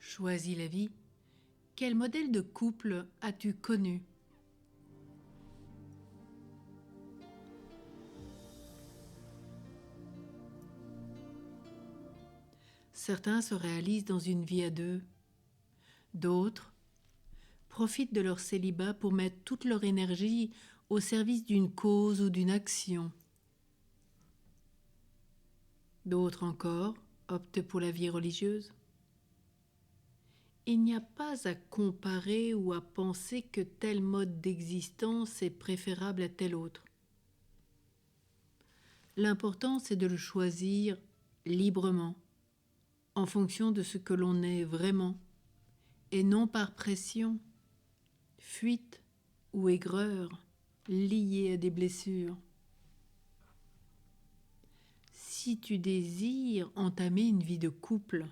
choisi la vie, quel modèle de couple as-tu connu? Certains se réalisent dans une vie à deux. D'autres profitent de leur célibat pour mettre toute leur énergie au service d'une cause ou d'une action. D'autres encore optent pour la vie religieuse. Il n'y a pas à comparer ou à penser que tel mode d'existence est préférable à tel autre. L'important, c'est de le choisir librement, en fonction de ce que l'on est vraiment, et non par pression, fuite ou aigreur liée à des blessures. Si tu désires entamer une vie de couple,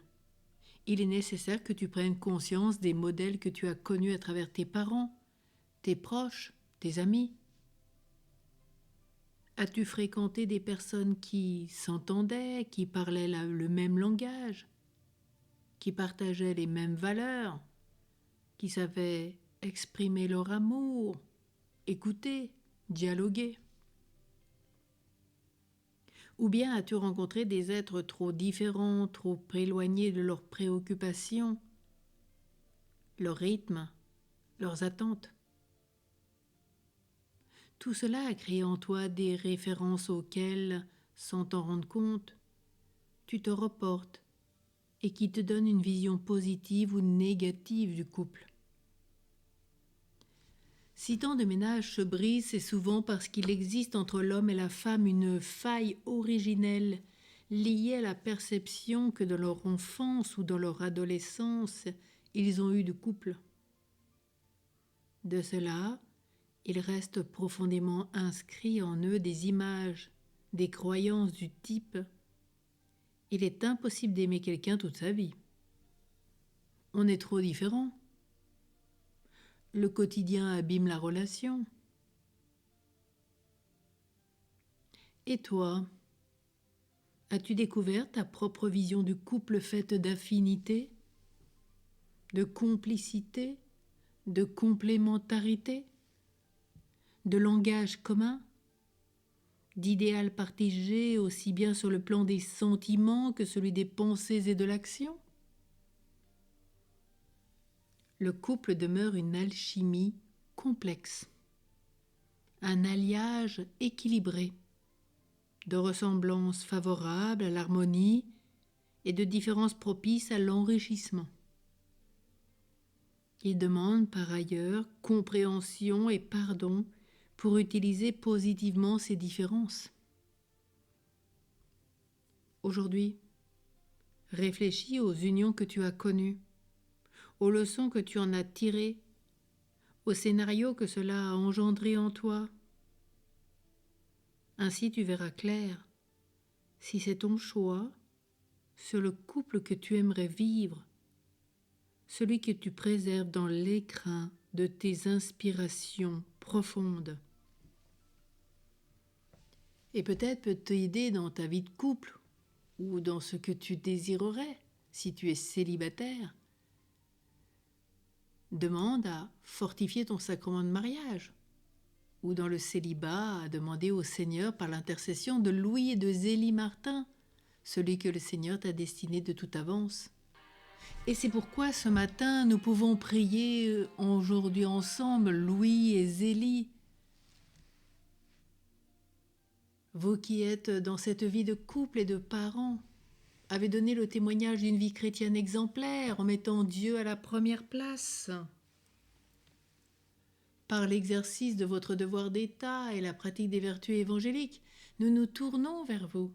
il est nécessaire que tu prennes conscience des modèles que tu as connus à travers tes parents, tes proches, tes amis. As-tu fréquenté des personnes qui s'entendaient, qui parlaient le même langage, qui partageaient les mêmes valeurs, qui savaient exprimer leur amour, écouter, dialoguer? Ou bien as-tu rencontré des êtres trop différents, trop éloignés de leurs préoccupations, leur rythme, leurs attentes? Tout cela a créé en toi des références auxquelles, sans t'en rendre compte, tu te reportes et qui te donnent une vision positive ou négative du couple. Si tant de ménages se brisent, c'est souvent parce qu'il existe entre l'homme et la femme une faille originelle liée à la perception que dans leur enfance ou dans leur adolescence, ils ont eu de couple. De cela, il reste profondément inscrit en eux des images, des croyances du type « il est impossible d'aimer quelqu'un toute sa vie. On est trop différents. Le quotidien abîme la relation. » Et toi, as-tu découvert ta propre vision du couple faite d'affinité, de complicité, de complémentarité, de langage commun, d'idéal partagé aussi bien sur le plan des sentiments que celui des pensées et de l'action? Le couple demeure une alchimie complexe, un alliage équilibré, de ressemblances favorables à l'harmonie et de différences propices à l'enrichissement. Il demande par ailleurs compréhension et pardon pour utiliser positivement ces différences. Aujourd'hui, réfléchis aux unions que tu as connues, aux leçons que tu en as tirées, aux scénarios que cela a engendrés en toi. Ainsi tu verras clair si c'est ton choix sur le couple que tu aimerais vivre, celui que tu préserves dans l'écrin de tes inspirations profondes. Et peut-être peut t'aider dans ta vie de couple ou dans ce que tu désirerais si tu es célibataire. Demande à fortifier ton sacrement de mariage ou dans le célibat à demander au Seigneur par l'intercession de Louis et de Zélie Martin, celui que le Seigneur t'a destiné de toute avance. Et c'est pourquoi ce matin nous pouvons prier aujourd'hui ensemble Louis et Zélie. Vous qui êtes dans cette vie de couple et de parents, avez donné le témoignage d'une vie chrétienne exemplaire en mettant Dieu à la première place. Par l'exercice de votre devoir d'État et la pratique des vertus évangéliques, nous nous tournons vers vous.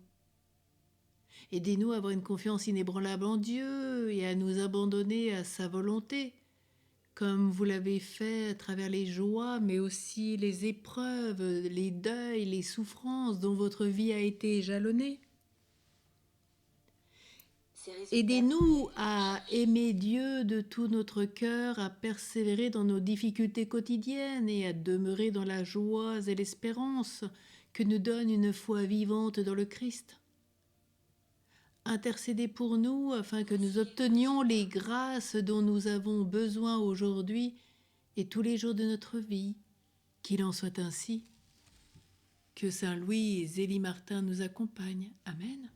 Aidez-nous à avoir une confiance inébranlable en Dieu et à nous abandonner à sa volonté, comme vous l'avez fait à travers les joies, mais aussi les épreuves, les deuils, les souffrances dont votre vie a été jalonnée. Aidez-nous à aimer Dieu de tout notre cœur, à persévérer dans nos difficultés quotidiennes et à demeurer dans la joie et l'espérance que nous donne une foi vivante dans le Christ. intercédez pour nous afin que nous obtenions les grâces dont nous avons besoin aujourd'hui et tous les jours de notre vie. Qu'il en soit ainsi. Que Saint Louis et Zélie Martin nous accompagnent. Amen.